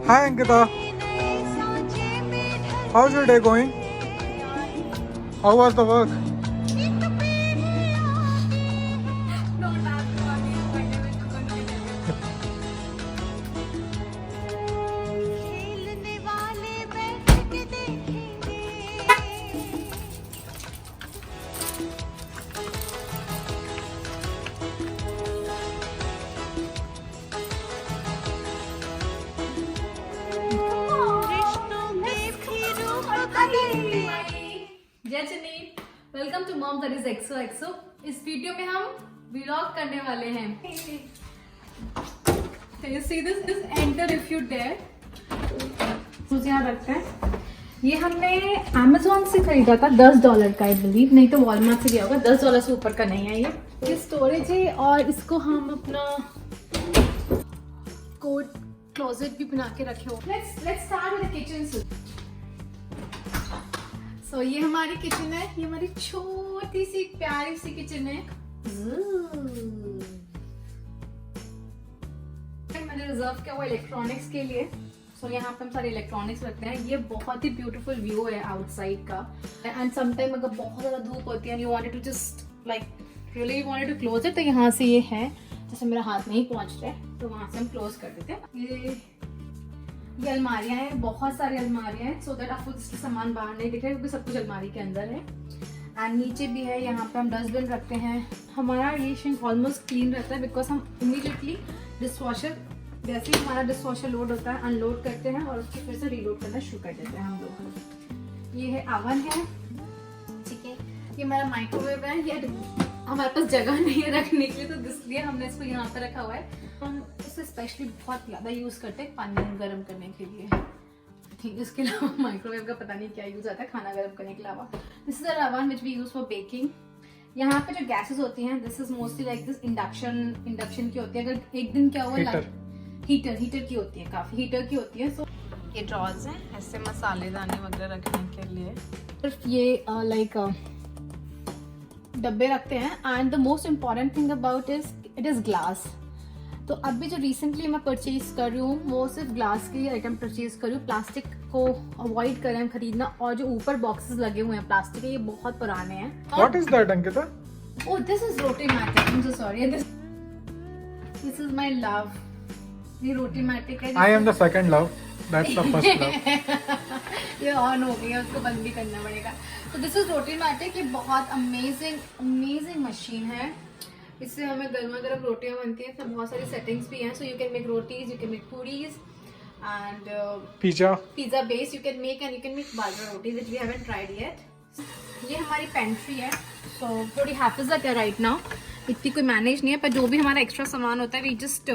Hi Ankita, how's your day going? How was the work? Welcome to mom that is xo xo. इस video में हम vlog करने वाले हैं। Can you see this? Just enter if you dare. मुझे यहाँ रखते हैं। ये हमने Amazon से खरीदा था $10 का, आई बिलीव, नहीं तो वॉलमार्ट से लिया होगा। $10 से ऊपर का नहीं है ये स्टोरेज है और इसको हम अपना कोट क्लोजेट भी बना के रखे हो। Let's start with the kitchen. So, ये हमारी किचन है, ये हमारी छोटी सी प्यारी सी किचन है। मैंने रिजर्व किया हुआ इलेक्ट्रॉनिक्स के लिए। So, यहाँ पे हम सारे इलेक्ट्रॉनिक्स रखते हैं। ये बहुत ही ब्यूटीफुल व्यू है आउटसाइड का। एंड समटाइम अगर बहुत ज्यादा धूप होती है, you wanted to just like really wanted to close it, तो यहाँ से ये है, जैसे मेरा हाथ नहीं पहुँच रहा है तो वहाँ से हम क्लोज कर देते हैं। ये अलमारियां हैं, बहुत सारी अलमारियां हैं, सो दैट आपको इसके सामान बाहर नहीं दिख रहा है क्योंकि सब कुछ अलमारी के अंदर है। एंड नीचे भी है, यहाँ पे हम डस्टबिन रखते हैं। हमारा ये सिंक ऑलमोस्ट क्लीन रहता है बिकॉज हम इमीडिएटली डिशवॉशर, जैसे ही हमारा डिशवॉशर लोड होता है, अनलोड करते हैं और उसको फिर से रीलोड करना शुरू कर देते हैं हम लोग। ये है ओवन है, ठीक है। ये हमारा माइक्रोवेव है। ये हमारे पास जगह नहीं है रखने के लिए, तो इसलिए हमने इसको यहाँ पे रखा हुआ है। हम इसे स्पेशली बहुत ज़्यादा यूज़ करते हैं पानी गर्म करने के लिए, ठीक। इसके अलावा माइक्रोवेव का पता नहीं क्या यूज़ आता है खाना गर्म करने के अलावा। This is a oven which we use for baking. यहाँ पे जो गैसेस होती हैं, this is mostly like this induction की होती है। अगर एक दिन क्या हुआ, हीटर की होती है, काफ़ी हीटर की होती है। सो ये ड्रॉर्स हैं ऐसे मसालेदानी वगैरह रखने के लिए। सिर्फ ये लाइक डब्बे रखते हैं। And the most important thing about it is glass. तो अभी जो रिसेंटली मैं परचेज कर रही हूँ वो सिर्फ ग्लास के लिए आइटम परचेज कर रही हूँ। प्लास्टिक को अवॉइड करें खरीदना। और जो ऊपर बॉक्सेस लगे हुए हैं प्लास्टिक के, ये बहुत पुराने हैं। What is that, Ankita? Oh, this is Rotimatic. I'm so sorry. This is my love. ये Rotimatic है। I am the second love. That's the first love. ये ऑन हो गई है, उसको बंद भी करना पड़ेगा। तो दिस इज Rotimatic। ये बहुत अमेजिंग मशीन है। इससे हमें गर्मा गर्म रोटियां बनती हैं। इसमें बहुत सारी सेटिंग्स भी हैं। So you can make rotis, you can make puris and pizza base you can make, and you can make bajra roti which we haven't tried yet. ये हमारी पेंट्री है। सो थोड़ी हाफिज़त है राइट नाउ, इतनी कोई मैनेज नहीं है, पर जो भी हमारा एक्स्ट्रा सामान होता है we just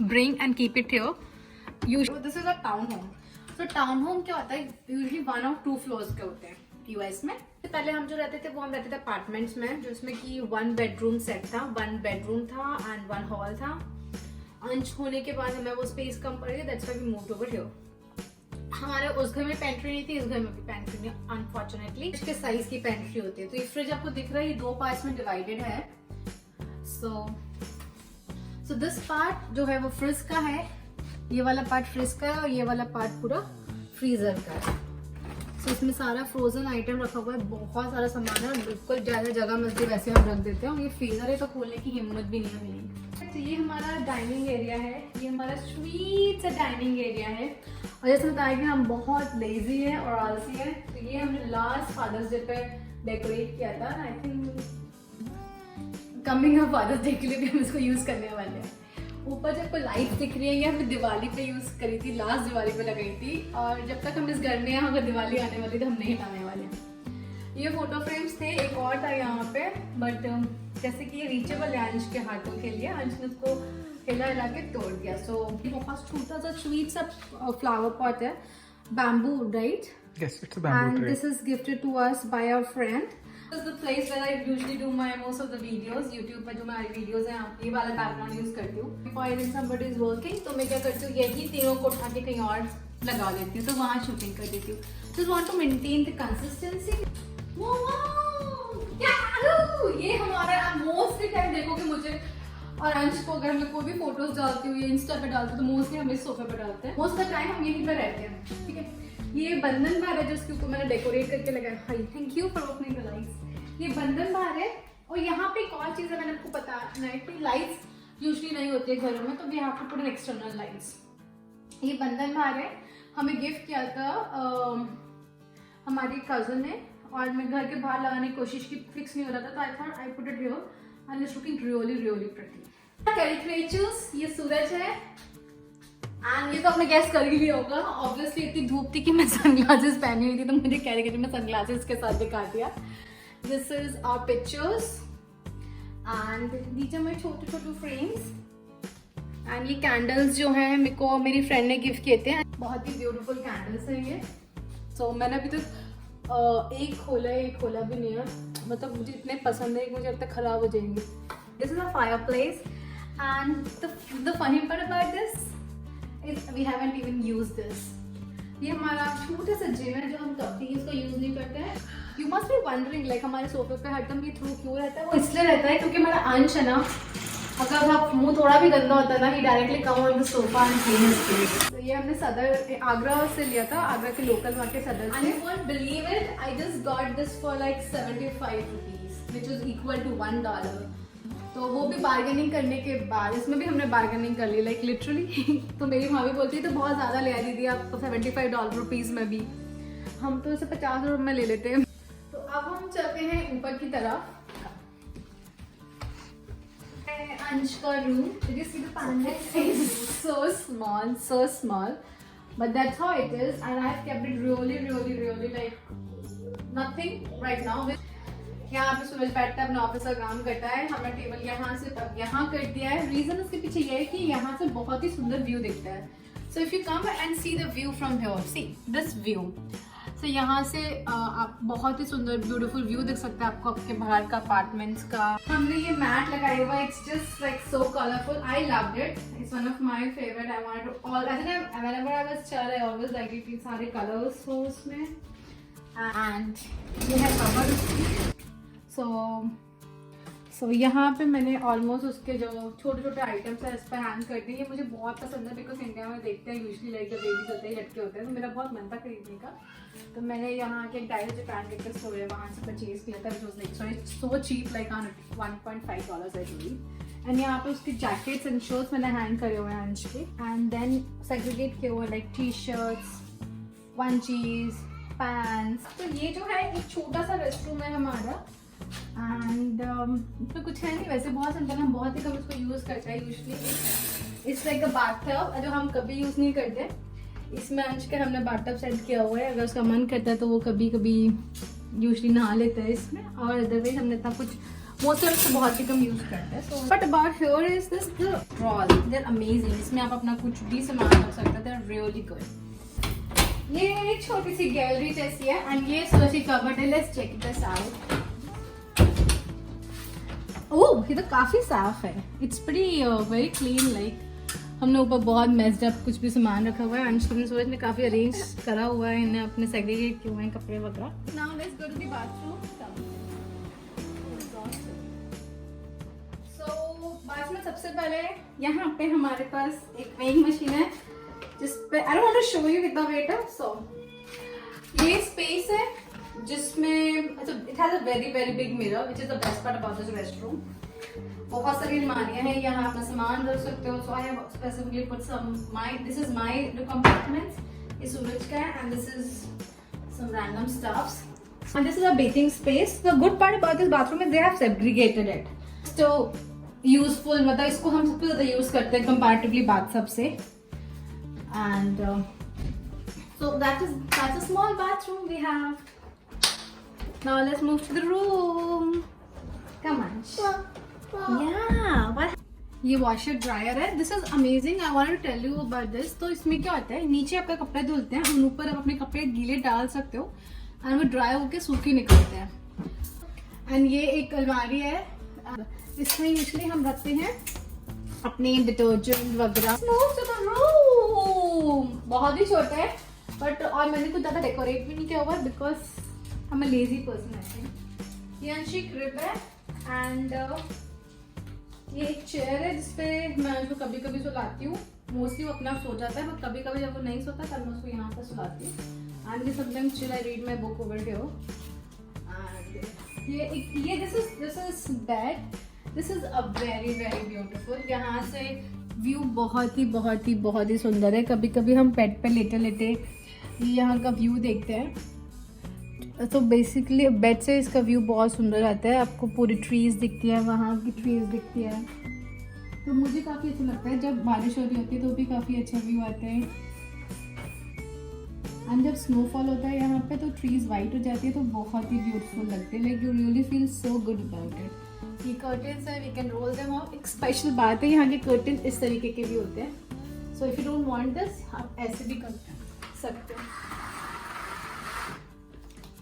bring and keep it here. Usually this is a town home. So town home क्या होता है, यूजुअली 1 और 2 फ्लोर्स के होते हैं यूएस में। पहले हम जो रहते थे वो हम रहते थे अपार्टमेंट्स में, जो इसमें कि 1 बेडरूम सेट था, 1 बेडरूम था एंड 1 हॉल था। अंश होने के बाद हमें वो स्पेस कम पड़ गई, that's why we moved over here. हमारे उस घर में पेंट्री नहीं थी, इस घर में भी पेंट्री नहीं, अनफॉर्चुनेटली। इसके साइज की पेंट्री होती है। तो ये फ्रिज आपको दिख रहा है, ये 2 पार्ट्स में डिवाइडेड है। सो दिस पार्ट जो है वो फ्रिज का है, ये वाला पार्ट फ्रिज का है और ये वाला पार्ट पूरा फ्रीजर का है। तो इसमें सारा फ्रोजन आइटम रखा हुआ है, बहुत सारा सामान है और बिल्कुल ज़्यादा जगह मिलती है वैसे हम रख देते हैं। और ये फ्रीजर है तो खोलने की हिम्मत भी नहीं है मेरी। तो ये हमारा डाइनिंग एरिया है, ये हमारा स्वीट सा डाइनिंग एरिया है। और जैसे बताया कि हम बहुत लेजी हैं और आलसी हैं, तो ये हमने लास्ट फादर्स डे पे डेकोरेट किया था। I think coming up Father's Day के लिए भी हम इसको यूज़ करने वाले हैं। ऊपर जब कोई लाइट दिख रही है, ये हमने दिवाली पे यूज करी थी, लास्ट दिवाली पे लगाई थी। और जब तक हम इस घर में हैं, अगर दिवाली आने वाली तो हम नहीं हटाने वाले। ये फोटो फ्रेम्स थे, एक और था यहाँ पे, बट जैसे कि ये रीचेबल है अंश के हाथों के लिए, अंश ने उसको हिला के तोड़ दिया। सो ये बहुत छोटा सा स्वीट सा फ्लावर पॉट है, bamboo, right? Yes, it's a bamboo and tray. this is gifted to us by our friend. This is the place where I usually do my most of the videos. YouTube पर जो हमारी videos हैं, ये वाला background use करती हूँ। If somebody is working, तो मैं क्या करती हूँ, यही तीनों को उठा के कहीं और लगा देती हूँ, तो वहाँ शूटिंग कर देती हूँ। Just want to maintain the consistency. Wow! ये हमारा मोस्टली टाइम देखो कि मुझे और अंश को अगर हम लोग कोई भी फोटोज डालते हुए इंस्टा पे डालते तो मोस्टली हम इस सोफे पे डालते हैं। मोस्ट ऑफ द टाइम हम यहीं पे रहते हैं, ठीक है। ये बंधन बार है जो उसके ऊपर मैंने डेकोरेट करके लगाया। High, thank you for opening the lights. ये बंधन बार है। और यहाँ पे एक और चीज़ है, मैंने आपको पता, नाइट में लाइट्स यूजली नहीं होती है घरों में, तो we have to put an external lights. ये बंधन बार है, हमें गिफ्ट किया था हमारी कजन ने, और मैं घर के बाहर लगाने की कोशिश की, फिक्स नहीं हो रहा था, तो I thought I put it here and it's looking really really pretty. Caricatures, ये सूरज है एंड ये तो आपने गैस कर ही लिया होगा। ऑब्वियसली इतनी धूप थी कि मैं सनग्लासेस पहनी हुई थी, तो मुझे कैरिकेचर में सनग्लासेस के साथ दिखा दिया। This is our pictures and नीचे में छोटे छोटे फ्रेम्स एंड ये कैंडल्स जो हैं मेरे को मेरी फ्रेंड ने गिफ्ट किए थे। बहुत ही ब्यूटीफुल कैंडल्स हैं ये। सो मैंने अभी तक एक खोला भी नहीं है, मतलब मुझे इतने पसंद है कि मुझे अब तक खराब हो जाएंगे। This is a fireplace and the funny part about this is we haven't even used this. ये हमारा छोटा सा जिम है जो हम कभी इसको यूज नहीं करते हैं। You must be wondering like हमारे सोफे पे हरदम ये थ्रू क्यों रहता है। वो इसलिए रहता है क्योंकि हमारा अंश है ना, अगर आप मुंह थोड़ा भी गंदा होता है ना, he directly come on the sofa and clean his place. तो ये हमने सदर आगरा से लिया था, आगरा के लोकल मार्केट सदर से। You won't believe it, I just got this for like 75 rupees which is equal to $1। तो वो भी बार्गेनिंग करने के बाद, इसमें भी हमने बार्गेनिंग कर ली लाइक लिटरली। तो मेरी भाभी बोलती है तो बहुत ज़्यादा ले दीदी आप, तो $75 में भी, हम तो इसे $50 में ले लेते हैं। तो अब हम चलते हैं ऊपर की तरफ। अंश का room, did you see the panda? It's so small, but that's how it is, and I've kept it really like nothing right now. यहाँ पे सूरज बैठता है, अपना ऑफिस का काम करता है, हमने टेबल यहाँ से तब यहाँ कर दिया है। रीजन उसके पीछे ये है कि यहाँ से बहुत ही सुंदर व्यू दिखता है। So if you come and see the view from here, see this view. So यहाँ से आप बहुत ही सुंदर ब्यूटीफुल व्यू देख सकते हैं आपको आपके बाहर का अपार्टमेंट्स का। हमने ये मैट लगाया हुआ, it's just like so colourful, I loved it, it's one of my favourite. I wanted to all whenever I was child I always like it, सारे कलर्स हो उसमें। एंड ये है कवर। सो यहाँ पे मैंने ऑलमोस्ट उसके जो छोटे छोटे आइटम्स है इस पर हैंग कर दिए। ये मुझे बहुत पसंद है बिकॉज इंडिया में देखते हैं यूजली लाइक जब बेबीज होते हैं लटके होते हैं, तो मेरा बहुत मन था खरीदने का। तो मैंने यहाँ के एक डायरी जापान के स्टोर है वहाँ से परचेज किया था, so cheap like on $1.5 I believe. And यहाँ पे उसकी जैकेट्स एंड शर्ट्स मैंने हैंग करे हुए हैं अंश के, एंड देन सेग्रीगेट किए हुए लाइक टी शर्ट्स, वंचीज, पैंट्स। तो ये जो है एक छोटा सा रेस्ट रूम है हमारा, एंड तो कुछ है नहीं वैसे, बहुत सिंपल, हम बहुत ही कम इसको यूज़ करते हैं usually. It's like a bathtub जो हम कभी यूज़ नहीं करते। इसमें अंश का हमने बाथटब सेट किया हुआ है, अगर उसका मन करता है तो वो कभी कभी यूजली नहा लेता है इसमें, और अदरवाइज हमने इतना कुछ मोस्ट ऑफ इसको बहुत ही कम यूज़ करते हैं। So but about here is this the drawers, they are amazing. इसमें आप अपना कुछ भी सामान रख सकते हैं, दे आर रियली गुड। ये एक छोटी सी गैलरी जैसी है एंड ये सोची कबर्ड है, लेट्स चेक दिस आउट। ओह, ये तो काफी साफ है, it's pretty very clean. Like हमने ऊपर बहुत मेस्ड अप कुछ भी सामान रखा हुआ है, अंशुमन सूरज ने काफी अरेंज करा हुआ है, इन्हें अपने सेग्रीगेट किए हुए हैं कपड़े वगैरह। Now let's go to the bathroom. So bathroom सबसे पहले यहाँ पे हमारे पास एक वेइंग मशीन है जिसपे I don't want to show you कितना वेट है। सो ये स्पेस है जिसमें it has a very big mirror which is the best part about this restroom. बहुत सारी अलमारियां हैं, यहाँ आप सामान रख सकते हो। So I have specifically put some my, this is my compartments, ये सूरज का है, and this is some random stuffs, and this is a bathing space. The good part about this bathroom is they have segregated it, so useful, मतलब इसको हम सबसे ज्यादा use करते हैं कंपैरेटिवली बाथटब से। And so that's a small bathroom we have. Now let's move to the room. Come on. Yeah. What? ये washer dryer है. This is amazing. I wanted to tell you about this. तो इसमें क्या होता है, नीचे आपके कपड़े धुलते हैं और ऊपर आप अपने कपड़े गीले डाल सकते हो और वो ड्राई होके सूखे निकलते हैं। एंड ये एक अलमारी है, इसमें यूजली हम रखते हैं अपने डिटर्जेंट वगैरह। Move to the room. बहुत ही छोटा है बट, और मैंने कुछ ज़्यादा डेकोरेट भी नहीं किया हुआ बिकॉज हम लेजी पर्सन है। ये अंशी क्रिब है एंड ये एक चेयर है जिसपे मैं उसको कभी कभी सुलाती हूँ। मोस्टली वो अपना सो जाता है, बट कभी कभी जब वो नहीं सोता तब मैं उसको यहाँ पर सुलाती हूँ। And sometimes chill I read my book over here. And ये this is bed. This is a very very beautiful. यहाँ से व्यू बहुत ही सुंदर है। कभी कभी हम बेड पे लेटे लेटे यहाँ का व्यू देखते हैं। तो बेसिकली बेड से इसका व्यू बहुत सुंदर आता है। आपको पूरी ट्रीज दिखती है, वहाँ की ट्रीज दिखती है। तो मुझे काफ़ी अच्छा लगता है। जब बारिश हो रही होती है तो भी काफ़ी अच्छा व्यू आता है। एंड जब स्नोफॉल होता है यहाँ पे तो ट्रीज वाइट हो जाती है तो बहुत ही ब्यूटीफुल लगते हैं। Like you really feel so good about it. ये कर्टन्स है, we can roll them out. एक स्पेशल बात है, यहाँ के कर्टन इस तरीके के भी होते हैं। सो if you don't want this, आप ऐसे भी कर सकते हो।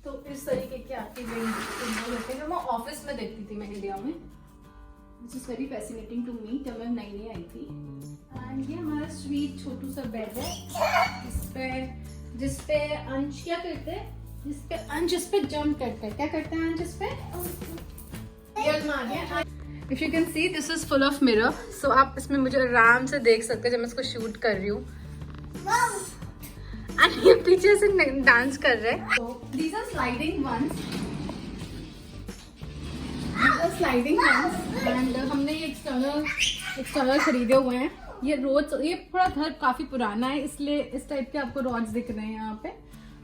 तो इस तरीके के आपके विंडो होते हैं जो मैं ऑफिस में देखती थी मैं इंडिया में। This is very fascinating to me जब मैं नई आई थी। एंड ये हमारा स्वीट छोटू सा बेड है जिसपे अंश क्या करते हैं, अंश इस पे जंप करते हैं। क्या करते हैं अंश इस पे? If you can see this is full of mirror. So आप इसमें मुझे आराम से देख सकते हैं जब मैं इसको शूट कर रही हूँ। एंड ये पीछे से डांस कर रहे हैं। तो these are sliding ones and हमने ये एक्सटर्नल खरीदे हुए हैं। ये थोड़ा घर काफी पुराना है इसलिए इस टाइप के आपको रॉड्स दिख रहे हैं यहाँ पे।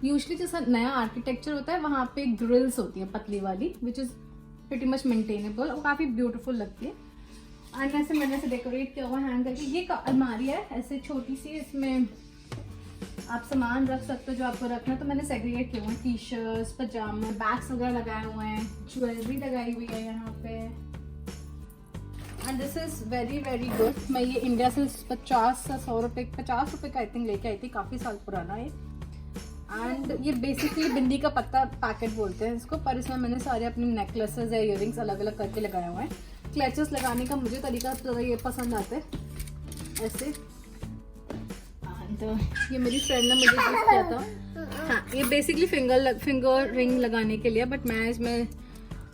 यूजुअली जैसा नया आर्किटेक्चर होता है वहाँ पे ग्रिल्स होती है पतली वाली, which is pretty much maintainable और काफी ब्यूटीफुल लगती है। एंड ऐसे मैंने ऐसे डेकोरेट किया हुआ हैंग करके। ये अलमारी है ऐसे छोटी सी, इसमें आप सामान रख सकते हो जो आपको रखना है। तो मैंने सेग्रीगेट किए हुए हैं, टी शर्ट्स, पजामा, बैग्स वगैरह लगाए हुए हैं, ज्वेलरी लगाई हुई है यहाँ पे। And this is very very good. मैं ये इंडिया से 50 या 100 रुपये, 50 रुपये का आई थिंक लेके आई थी, काफ़ी साल पुराना है। एंड ये बेसिकली बिंदी का पत्ता पैकेट बोलते हैं इसको, पर इसमें मैंने सारे अपने नेकलेसेस या इयररिंग्स अलग अलग करके लगाए हुए हैं। क्लचेस लगाने का मुझे तरीका ज़्यादा ये पसंद आता है ऐसे। ये मेरी फ्रेंड ने मुझे गिफ्ट किया था। हाँ, ये बेसिकली फिंगर रिंग लगाने के लिए, बट मैं इसमें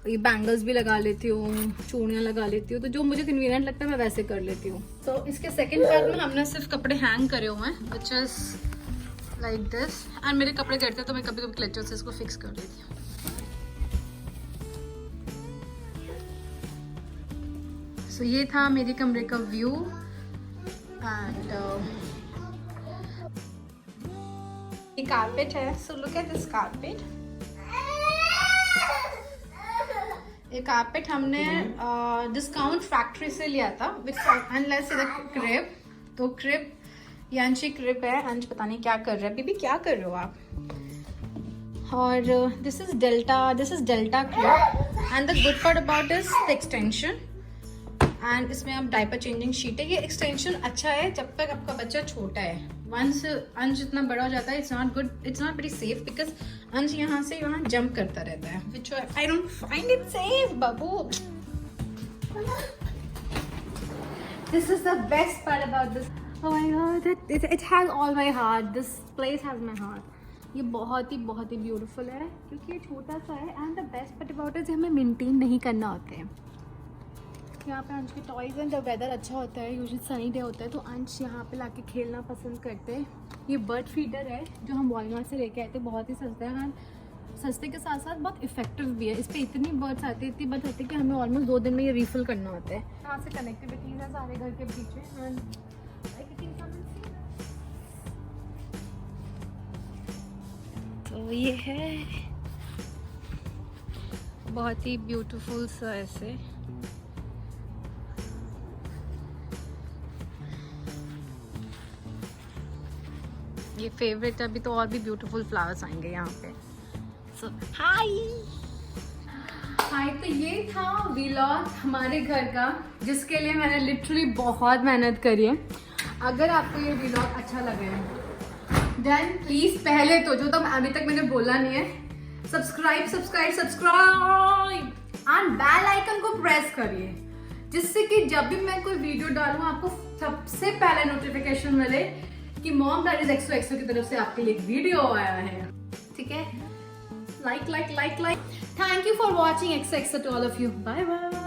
ये बैंगल्स भी लगा लेती हूँ, चूड़ियाँ लगा लेती हूँ। तो जो मुझे कन्वीनियंट लगता है मैं वैसे कर लेती हूँ। तो इसके सेकंड पार्ट में हमने सिर्फ कपड़े हैंग करे हुए हैं, which is like this. And मेरे कपड़े गिरते हैं तो मैं कभी कभी क्लचर से इसको फिक्स कर लेती हूँ। सो ये था मेरे कमरे का व्यू। एंड ये कारपेट है। So look at this carpet. ये कारपेट हमने डिस्काउंट फैक्ट्री से लिया था विद अनलेस क्रिप। तो क्रिप ये अंशी क्रिप है। अंश पता नहीं क्या कर रहा है। बीबी क्या कर रहे हो आप? और this is Delta crib. And the good part about this the extension. And इसमें आप डायपर चेंजिंग शीट है। ये एक्सटेंशन अच्छा है जब तक आपका बच्चा छोटा है। वंस अंश जितना बड़ा हो जाता है it's not good, it's not very safe, because Ansh यहाँ से वहाँ जंप करता रहता है, which I don't find it safe बाबू। This is the best part about this. Oh my god, it has all my heart. This place has my heart. ये बहुत ही beautiful है क्योंकि ये छोटा सा है। And the best part about is हमें मेंटेन नहीं करना होता है। यहाँ पे अंश के टॉयज़ हैं। जब वेदर अच्छा होता है, यूजुअली सनी डे होता है, तो अंश यहाँ पे लाके खेलना पसंद करते हैं। ये बर्ड फीडर है जो हम वॉलमार्ट से लेके आए थे, बहुत ही सस्ता है। सस्ते के साथ साथ बहुत इफेक्टिव भी है। इस पर इतनी बर्ड्स आती है कि हमें ऑलमोस्ट 2 दिन में ये रिफिल करना होता है। यहाँ से कनेक्टिविटीज है सारे घर के पीछे। तो ये है बहुत ही ब्यूटीफुल सा ऐसे। ये फेवरेट है। अभी तो और भी ब्यूटीफुल फ्लावर्स आएंगे यहाँ पे। सो हाय। तो ये था व्लॉग हमारे घर का, जिसके लिए मैंने लिटरली बहुत मेहनत करी है। अगर आपको ये व्लॉग अच्छा लगे देन प्लीज पहले तो जो अभी तक मैंने बोला नहीं है, सब्सक्राइब एंड बेल आइकन को प्रेस करिए, जिससे कि जब भी मैं कोई वीडियो डालूं आपको सबसे पहले नोटिफिकेशन मिले कि मॉम डायरीज XOXO की तरफ से आपके लिए एक वीडियो आया है। ठीक है, like. Thank you for watching XOXO to all of you. Bye bye.